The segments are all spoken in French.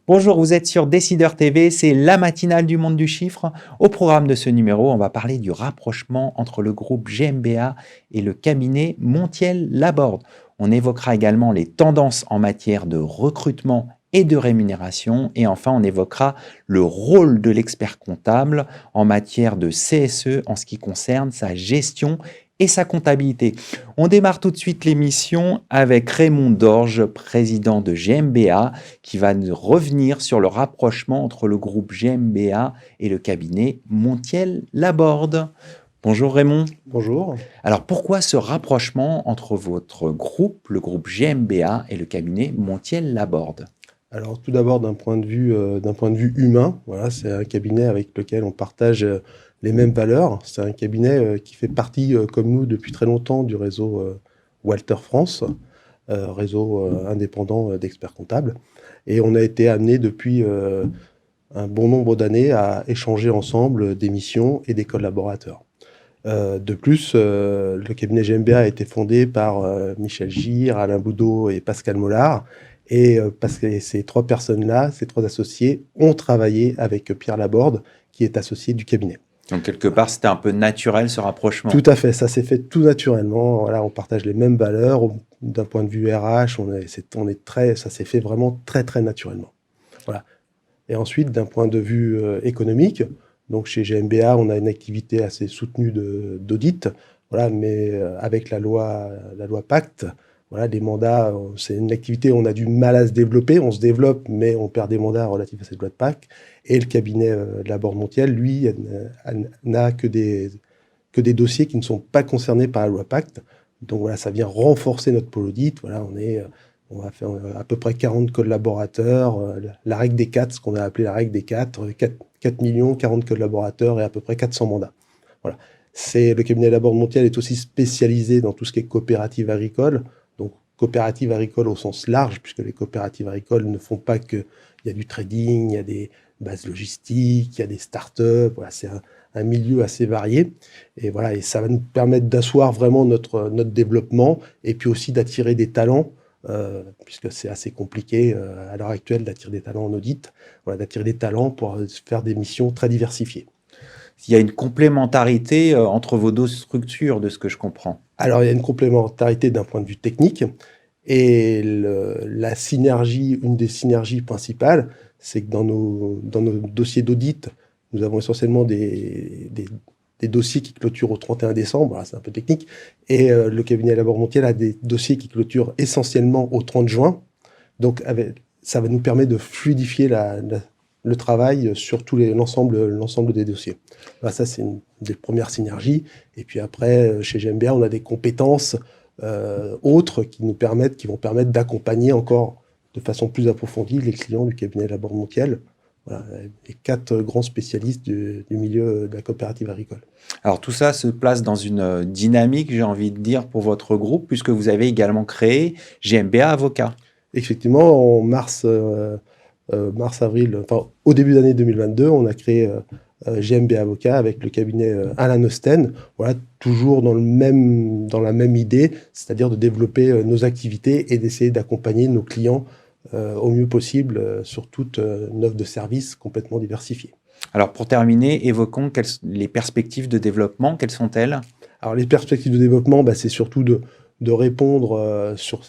Bonjour, vous êtes sur Décideur TV, c'est la matinale du monde du chiffre. Au programme de ce numéro, on va parler du rapprochement entre le groupe GmbA et le cabinet Montiel-Laborde. On évoquera également les tendances en matière de recrutement et de rémunération. Et enfin, on évoquera le rôle de l'expert comptable en matière de CSE en ce qui concerne sa gestion et sa comptabilité. On démarre tout de suite l'émission avec Raymond Dorge, président de GmbA, qui va nous revenir sur le rapprochement entre le groupe GmbA et le cabinet Montiel-Laborde. Bonjour Raymond. Bonjour. Alors pourquoi ce rapprochement entre votre groupe, le groupe GmbA et le cabinet Montiel-Laborde? Alors tout d'abord d'un point de vue humain, voilà, c'est un cabinet avec lequel on partage les mêmes valeurs. C'est un cabinet qui fait partie, comme nous, depuis très longtemps du réseau Walter France, réseau indépendant d'experts comptables. Et on a été amené depuis un bon nombre d'années à échanger ensemble des missions et des collaborateurs. De plus, le cabinet GmbA a été fondé par Michel Gir, Alain Boudot et Pascal Mollard. Et parce que ces trois personnes-là, ces trois associés, ont travaillé avec Pierre Laborde, qui est associé du cabinet. Donc quelque part, c'était un peu naturel ce rapprochement. Tout à fait, ça s'est fait tout naturellement. Voilà, on partage les mêmes valeurs. D'un point de vue RH, ça s'est fait vraiment très très naturellement. Voilà. Et ensuite, d'un point de vue économique, donc chez GmbA, on a une activité assez soutenue d'audit, voilà, mais avec la loi Pacte. Voilà, des mandats, c'est une activité où on a du mal à se développer. On se développe, mais on perd des mandats relatifs à cette loi de Pacte. Et le cabinet Laborde Montiel, lui, n'a que des dossiers qui ne sont pas concernés par la loi Pacte. Donc voilà, ça vient renforcer notre pôle audit. Voilà, on va faire à peu près 40 collaborateurs. La règle des 4, ce qu'on a appelé la règle des 4 millions, 40 collaborateurs et à peu près 400 mandats. Voilà. Le cabinet Laborde Montiel est aussi spécialisé dans tout ce qui est coopérative agricole. Donc, coopérative agricole au sens large, puisque les coopératives agricoles ne font pas que... Il y a du trading, il y a des bases logistiques, il y a des startups. Voilà, c'est un milieu assez varié. Et voilà, et ça va nous permettre d'asseoir vraiment notre développement et puis aussi d'attirer des talents, puisque c'est assez compliqué à l'heure actuelle d'attirer des talents en audit. Voilà, d'attirer des talents pour faire des missions très diversifiées. Il y a une complémentarité entre vos deux structures, de ce que je comprends. Alors, il y a une complémentarité d'un point de vue technique. Et la synergie, une des synergies principales, c'est que dans nos dossiers d'audit, nous avons essentiellement des dossiers qui clôturent au 31 décembre. Voilà, c'est un peu technique. Et le cabinet Laborde Montiel a des dossiers qui clôturent essentiellement au 30 juin. Donc, ça va nous permettre de fluidifier le travail sur l'ensemble des dossiers. Voilà, ça, c'est une des premières synergies. Et puis après, chez GmbA, on a des compétences autres qui vont permettre d'accompagner encore de façon plus approfondie les clients du cabinet Laborde Montiel. Voilà, les 4 grands spécialistes du milieu de la coopérative agricole. Alors tout ça se place dans une dynamique, j'ai envie de dire, pour votre groupe, puisque vous avez également créé GmbA Avocat. Effectivement, en mars-avril, enfin au début d'année 2022, on a créé GmbA Avocat avec le cabinet Alain Osten, voilà, toujours dans la même idée, c'est-à-dire de développer nos activités et d'essayer d'accompagner nos clients au mieux possible sur toute une offre de services complètement diversifiée. Alors pour terminer, évoquons les perspectives de développement, quelles sont-elles? Alors les perspectives de développement, c'est surtout de répondre sur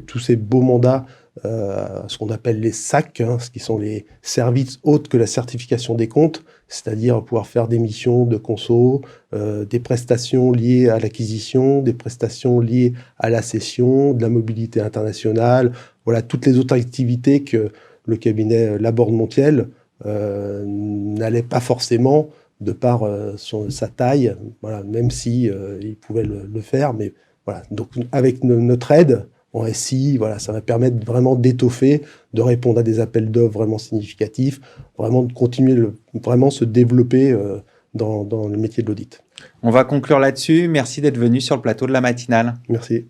tous ces beaux mandats, ce qu'on appelle les SAC, ce qui sont les services autres que la certification des comptes, c'est-à-dire pouvoir faire des missions de conso, des prestations liées à l'acquisition, des prestations liées à la cession, de la mobilité internationale, voilà, toutes les autres activités que le cabinet Laborde Montiel n'allait pas forcément de par sa taille, voilà, même si il pouvait le faire, mais voilà. Donc avec notre aide en SI, voilà, ça va permettre vraiment d'étoffer, de répondre à des appels d'offres vraiment significatifs, vraiment de continuer vraiment se développer dans le métier de l'audit. On va conclure là-dessus. Merci d'être venu sur le plateau de la matinale. Merci.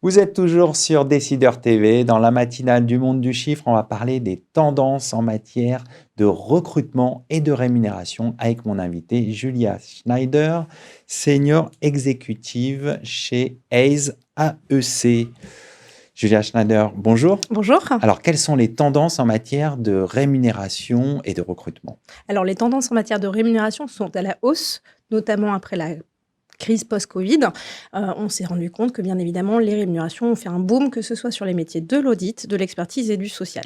Vous êtes toujours sur Décideur TV. Dans la matinale du monde du chiffre, on va parler des tendances en matière de recrutement et de rémunération avec mon invité Julia Schneider, senior exécutive chez ACE AEC. Julia Schneider, bonjour. Bonjour. Alors, quelles sont les tendances en matière de rémunération et de recrutement? Alors, les tendances en matière de rémunération sont à la hausse, notamment après la crise post-Covid. On s'est rendu compte que, bien évidemment, les rémunérations ont fait un boom, que ce soit sur les métiers de l'audit, de l'expertise et du social.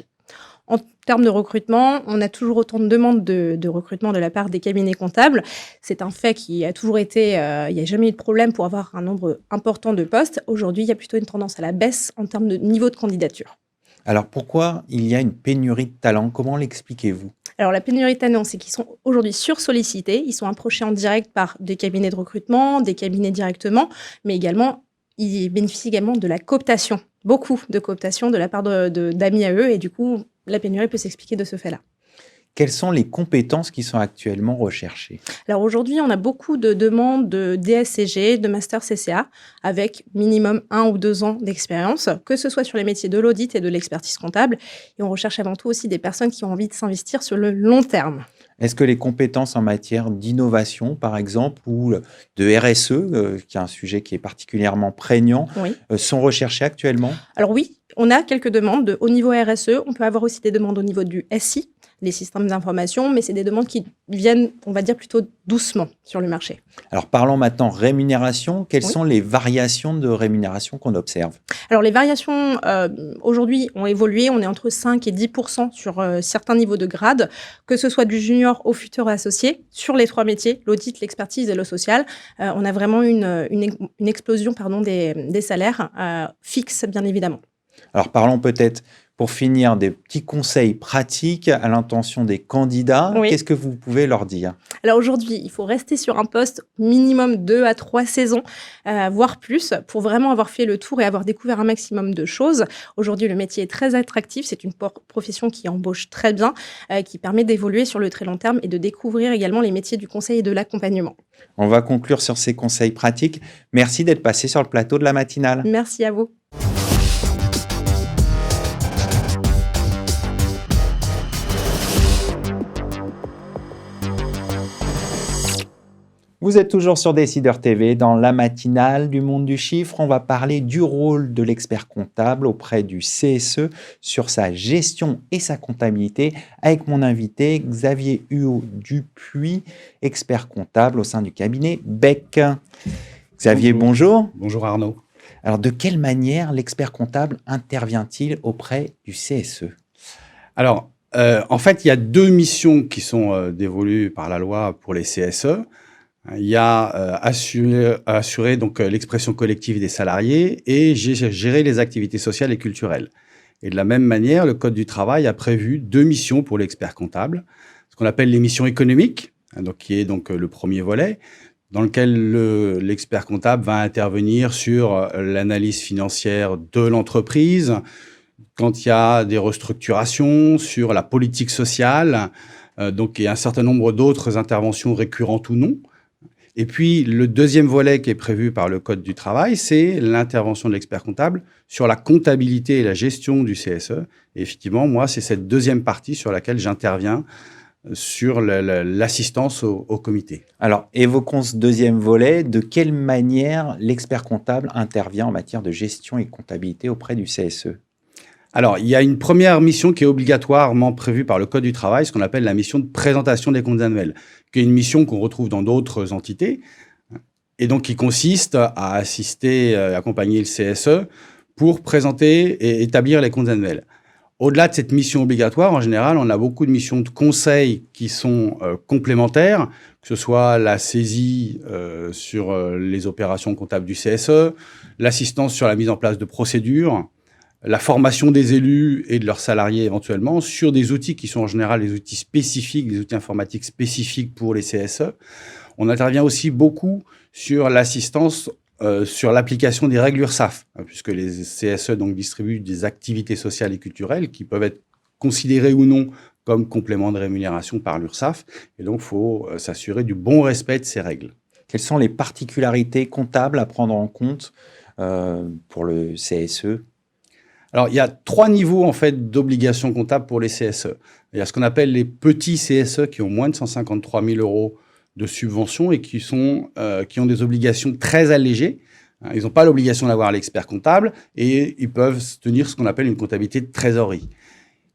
En termes de recrutement, on a toujours autant de demandes de recrutement de la part des cabinets comptables. C'est un fait qui a toujours été... il n'y a jamais eu de problème pour avoir un nombre important de postes. Aujourd'hui, il y a plutôt une tendance à la baisse en termes de niveau de candidature. Alors, pourquoi il y a une pénurie de talents? Comment l'expliquez-vous? Alors, la pénurie de talents, c'est qu'ils sont aujourd'hui sursollicités. Ils sont approchés en direct par des cabinets de recrutement, des cabinets directement, mais également, ils bénéficient également de la cooptation. Beaucoup de cooptation de la part d'amis à eux. Et du coup, la pénurie peut s'expliquer de ce fait-là. Quelles sont les compétences qui sont actuellement recherchées? Alors aujourd'hui, on a beaucoup de demandes de DSCG, de Master CCA, avec minimum 1 ou 2 ans d'expérience, que ce soit sur les métiers de l'audit et de l'expertise comptable. Et on recherche avant tout aussi des personnes qui ont envie de s'investir sur le long terme. Est-ce que les compétences en matière d'innovation, par exemple, ou de RSE, qui est un sujet qui est particulièrement prégnant, Oui. Sont recherchées actuellement? Alors oui, on a quelques demandes au niveau RSE. On peut avoir aussi des demandes au niveau du SI, les systèmes d'information, mais c'est des demandes qui viennent, on va dire, plutôt doucement sur le marché. Alors, parlons maintenant rémunération. Quelles Oui. sont les variations de rémunération qu'on observe? Alors les variations aujourd'hui ont évolué. On est entre 5 et 10% sur certains niveaux de grade, que ce soit du junior au futur associé, sur les 3 métiers, l'audit, l'expertise et le social. On a vraiment une explosion des salaires fixes, bien évidemment. Alors, parlons peut-être, pour finir, des petits conseils pratiques à l'intention des candidats. Oui. Qu'est-ce que vous pouvez leur dire? Alors aujourd'hui, il faut rester sur un poste minimum 2 à 3 saisons, voire plus, pour vraiment avoir fait le tour et avoir découvert un maximum de choses. Aujourd'hui, le métier est très attractif. C'est une profession qui embauche très bien, qui permet d'évoluer sur le très long terme et de découvrir également les métiers du conseil et de l'accompagnement. On va conclure sur ces conseils pratiques. Merci d'être passé sur le plateau de la matinale. Merci à vous. Vous êtes toujours sur Décideur TV, dans la matinale du monde du chiffre. On va parler du rôle de l'expert comptable auprès du CSE sur sa gestion et sa comptabilité avec mon invité Xavier Huot Dupuis, expert comptable au sein du cabinet Beck. Xavier, bonjour. Bonjour Arnaud. Alors, de quelle manière l'expert comptable intervient-il auprès du CSE? Alors, en fait, il y a 2 missions qui sont dévolues par la loi pour les CSE. Il y a assurer donc l'expression collective des salariés et gérer les activités sociales et culturelles. Et de la même manière, le Code du travail a prévu 2 missions pour l'expert comptable, ce qu'on appelle les missions économiques, donc qui est donc le premier volet, dans lequel l'expert comptable va intervenir sur l'analyse financière de l'entreprise, quand il y a des restructurations, sur la politique sociale, donc il y a un certain nombre d'autres interventions récurrentes ou non. Et puis, le deuxième volet qui est prévu par le Code du travail, c'est l'intervention de l'expert comptable sur la comptabilité et la gestion du CSE. Et effectivement, moi, c'est cette deuxième partie sur laquelle j'interviens sur l'assistance au comité. Alors, évoquons ce deuxième volet. De quelle manière l'expert comptable intervient en matière de gestion et comptabilité auprès du CSE? Alors, il y a une première mission qui est obligatoirement prévue par le Code du travail, ce qu'on appelle la mission de présentation des comptes annuels, qui est une mission qu'on retrouve dans d'autres entités, et donc qui consiste à assister, accompagner le CSE pour présenter et établir les comptes annuels. Au-delà de cette mission obligatoire, en général, on a beaucoup de missions de conseil qui sont complémentaires, que ce soit la saisie sur les opérations comptables du CSE, l'assistance sur la mise en place de procédures, la formation des élus et de leurs salariés éventuellement sur des outils qui sont en général des outils spécifiques, des outils informatiques spécifiques pour les CSE. On intervient aussi beaucoup sur l'assistance sur l'application des règles URSSAF, puisque les CSE donc distribuent des activités sociales et culturelles qui peuvent être considérées ou non comme complément de rémunération par l'URSSAF. Et donc, il faut s'assurer du bon respect de ces règles. Quelles sont les particularités comptables à prendre en compte pour le CSE ? Alors, il y a 3 niveaux en fait d'obligations comptables pour les CSE. Il y a ce qu'on appelle les petits CSE qui ont moins de 153 000 euros de subvention et qui ont des obligations très allégées. Ils n'ont pas l'obligation d'avoir l'expert comptable et ils peuvent tenir ce qu'on appelle une comptabilité de trésorerie.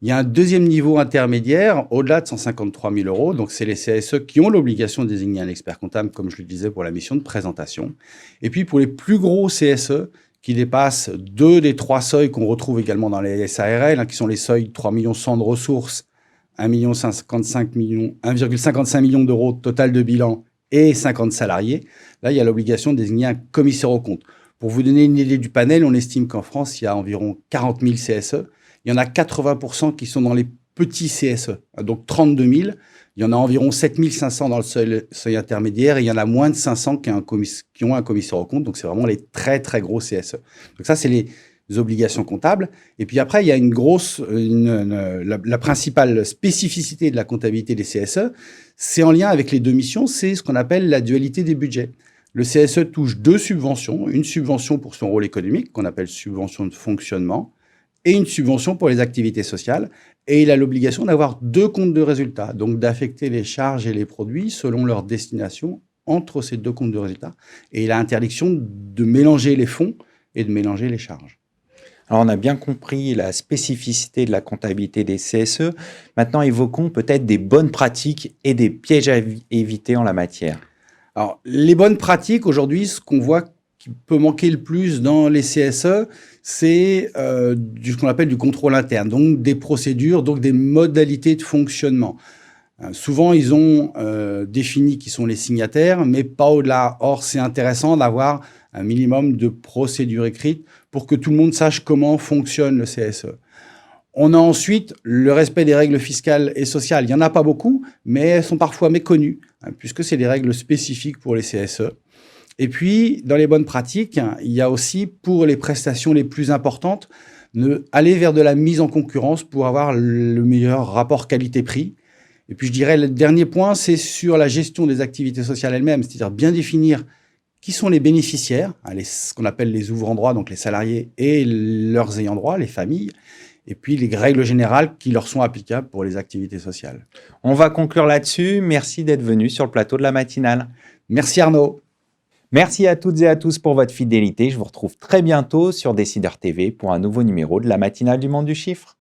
Il y a un deuxième niveau intermédiaire, au-delà de 153 000 euros. Donc, c'est les CSE qui ont l'obligation de désigner un expert comptable, comme je le disais, pour la mission de présentation. Et puis, pour les plus gros CSE, qui dépassent 2 des 3 seuils qu'on retrouve également dans les SARL, qui sont les seuils 3 100 000 de ressources, 1,55 million d'euros total de bilan et 50 salariés. Là, il y a l'obligation de désigner un commissaire aux comptes. Pour vous donner une idée du panel, on estime qu'en France, il y a environ 40 000 CSE. Il y en a 80% qui sont dans les petits CSE, donc 32 000. Il y en a environ 7 500 dans le seuil intermédiaire et il y en a moins de 500 qui ont un commissaire aux comptes. Donc, c'est vraiment les très, très gros CSE. Donc, ça, c'est les obligations comptables. Et puis après, il y a la principale spécificité de la comptabilité des CSE, c'est en lien avec les 2 missions, c'est ce qu'on appelle la dualité des budgets. Le CSE touche 2 subventions, une subvention pour son rôle économique, qu'on appelle subvention de fonctionnement, et une subvention pour les activités sociales. Et il a l'obligation d'avoir 2 comptes de résultats, donc d'affecter les charges et les produits selon leur destination entre ces 2 comptes de résultats. Et il a interdiction de mélanger les fonds et de mélanger les charges. Alors, on a bien compris la spécificité de la comptabilité des CSE. Maintenant, évoquons peut-être des bonnes pratiques et des pièges à éviter en la matière. Alors, les bonnes pratiques, aujourd'hui, ce qu'on voit qui peut manquer le plus dans les CSE, c'est ce qu'on appelle du contrôle interne, donc des procédures, donc des modalités de fonctionnement. Souvent, ils ont défini qui sont les signataires, mais pas au-delà. Or, c'est intéressant d'avoir un minimum de procédures écrites pour que tout le monde sache comment fonctionne le CSE. On a ensuite le respect des règles fiscales et sociales. Il n'y en a pas beaucoup, mais elles sont parfois méconnues, puisque c'est des règles spécifiques pour les CSE. Et puis, dans les bonnes pratiques, il y a aussi, pour les prestations les plus importantes, aller vers de la mise en concurrence pour avoir le meilleur rapport qualité-prix. Et puis, je dirais, le dernier point, c'est sur la gestion des activités sociales elles-mêmes, c'est-à-dire bien définir qui sont les bénéficiaires, ce qu'on appelle les ouvrants droit, donc les salariés et leurs ayants droit, les familles, et puis les règles générales qui leur sont applicables pour les activités sociales. On va conclure là-dessus. Merci d'être venu sur le plateau de la matinale. Merci Arnaud. Merci à toutes et à tous pour votre fidélité. Je vous retrouve très bientôt sur Décideur TV pour un nouveau numéro de la matinale du monde du chiffre.